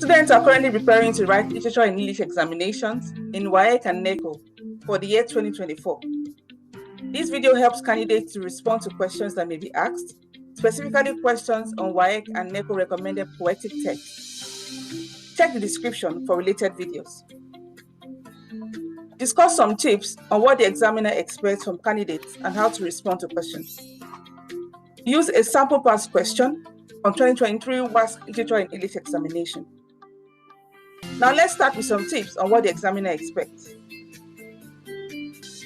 Students are currently preparing to write literature in English examinations in WASSCE and NECO for the year 2024. This video helps candidates to respond to questions that may be asked, specifically questions on WASSCE and NECO recommended poetic texts. Check the description for related videos. Discuss some tips on what the examiner expects from candidates and how to respond to questions. Use a sample past question from 2023 WASSCE Literature-In-English Examination. Now let's start with some tips on what the examiner expects.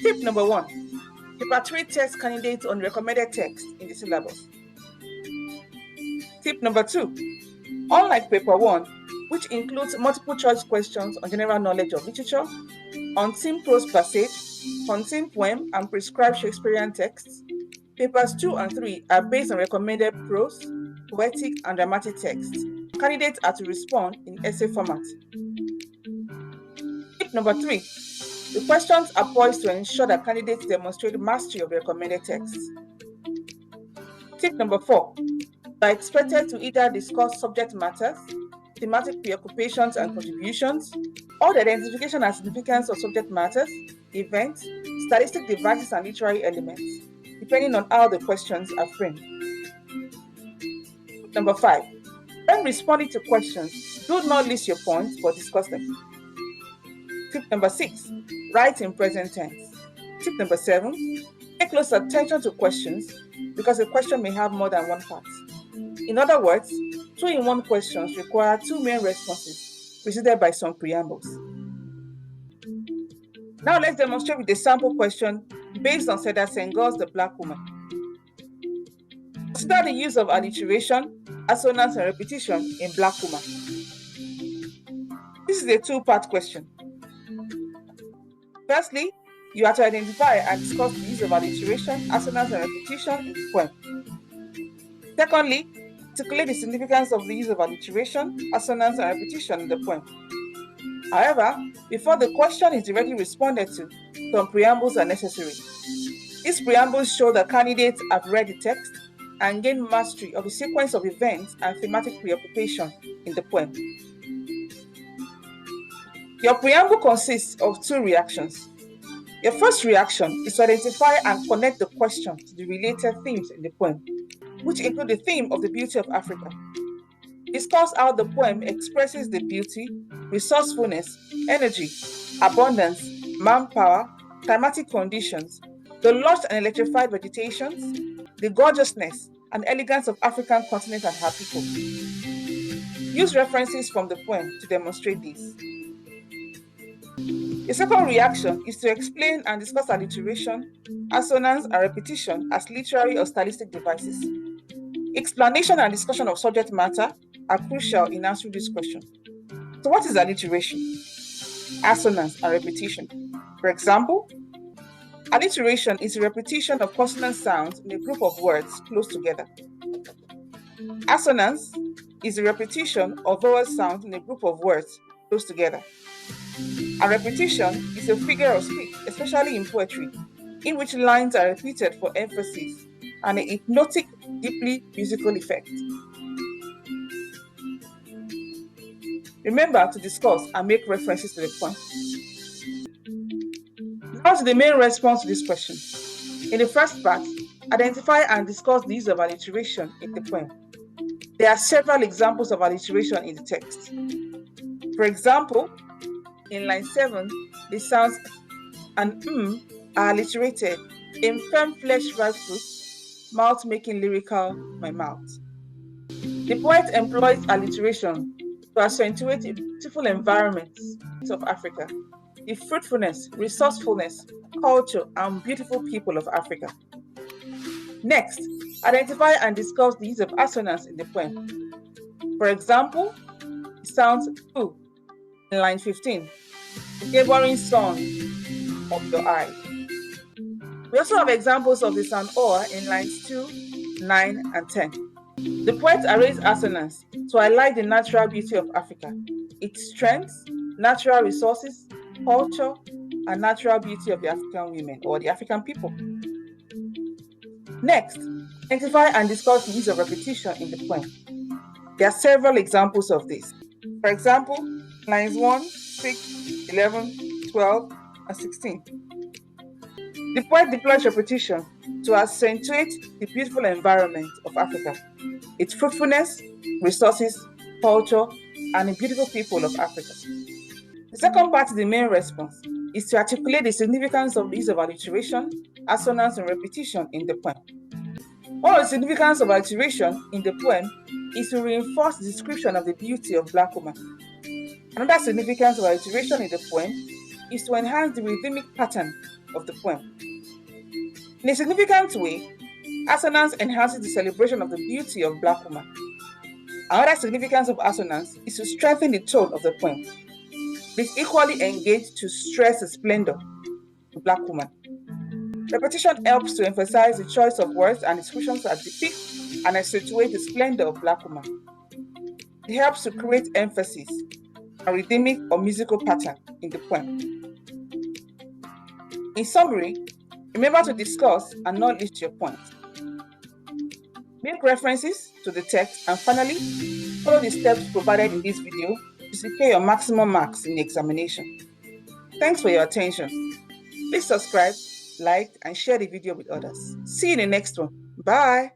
Tip number 1. Paper 3 test candidates on recommended text in the syllabus. Tip number 2. Unlike paper 1, which includes multiple choice questions on general knowledge of literature, on-theme prose passage, on-theme poem, and prescribed Shakespearean texts, papers 2 and 3 are based on recommended prose, poetic, and dramatic texts. Candidates are to respond in essay format. Tip number 3. The questions are poised to ensure that candidates demonstrate mastery of the recommended texts. Tip number 4. You are expected to either discuss subject matters, thematic preoccupations and contributions, or the identification and significance of subject matters, events, stylistic devices, and literary elements, depending on how the questions are framed. Tip number 5. When responding to questions, do not list your points but discuss them. Tip number 6. Write in present tense. Tip number 7. Pay close attention to questions because a question may have more than one part. In other words, 2-in-1 questions require 2 main responses preceded by some preambles. Now let's demonstrate with a sample question based on Seda Senghor's The Black Woman. Consider the use of alliteration, assonance, and repetition in Black Woman. This is a 2-part question. Firstly, you are to identify and discuss the use of alliteration, assonance, and repetition in the poem. Secondly, articulate the significance of the use of alliteration, assonance, and repetition in the poem. However, before the question is directly responded to, some preambles are necessary. These preambles show that candidates have read the text and gained mastery of the sequence of events and thematic preoccupation in the poem. Your preamble consists of 2 reactions. Your first reaction is to identify and connect the question to the related themes in the poem, which include the theme of the beauty of Africa. Discuss how the poem expresses the beauty, resourcefulness, energy, abundance, manpower, climatic conditions, the lush and electrified vegetations, the gorgeousness and elegance of African continent and her people. Use references from the poem to demonstrate this. The second reaction is to explain and discuss alliteration, assonance, and repetition as literary or stylistic devices. Explanation and discussion of subject matter are crucial in answering this question. So what is alliteration, assonance, and repetition? For example, alliteration is a repetition of consonant sounds in a group of words close together. Assonance is a repetition of vowel sounds in a group of words close together. And repetition is a figure of speech, especially in poetry, in which lines are repeated for emphasis and a hypnotic, deeply musical effect. Remember to discuss and make references to the poem. Now to the main response to this question. In the first part, identify and discuss the use of alliteration in the poem. There are several examples of alliteration in the text. For example, in line 7, the sounds and are alliterated. In firm flesh ripe fruit, mouth making lyrical my mouth. The poet employs alliteration to accentuate the beautiful environments of Africa, the fruitfulness, resourcefulness, culture, and beautiful people of Africa. Next, identify and discuss the use of assonance in the poem. For example, the sounds ooh in line 15, the neighboring song of your eye. We also have examples of the sound or in lines 2, 9, and 10. The poet arrays assonance to highlight the natural beauty of Africa, its strengths, natural resources, culture, and natural beauty of the African women or the African people. Next, identify and discuss the use of repetition in the poem. There are several examples of this. For example, lines 1, 6, 11, 12, and 16. The poet deploys repetition to accentuate the beautiful environment of Africa, its fruitfulness, resources, culture, and the beautiful people of Africa. The second part is the main response, is to articulate the significance of the use of alliteration, assonance, and repetition in the poem. One of the significance of alliteration in the poem is to reinforce the description of the beauty of Black woman. Another significance of alliteration in the poem is to enhance the rhythmic pattern of the poem. In a significant way, assonance enhances the celebration of the beauty of Black woman. Another significance of assonance is to strengthen the tone of the poem. It is equally engaged to stress the splendor of Black woman. Repetition helps to emphasize the choice of words and descriptions that depict and accentuate the splendor of Black woman. It helps to create emphasis, a rhythmic or musical pattern in the poem. In summary, remember to discuss and not list your point. Make references to the text, and finally, follow the steps provided in this video to secure your maximum marks in the examination. Thanks for your attention. Please subscribe, like, and share the video with others. See you in the next one. Bye.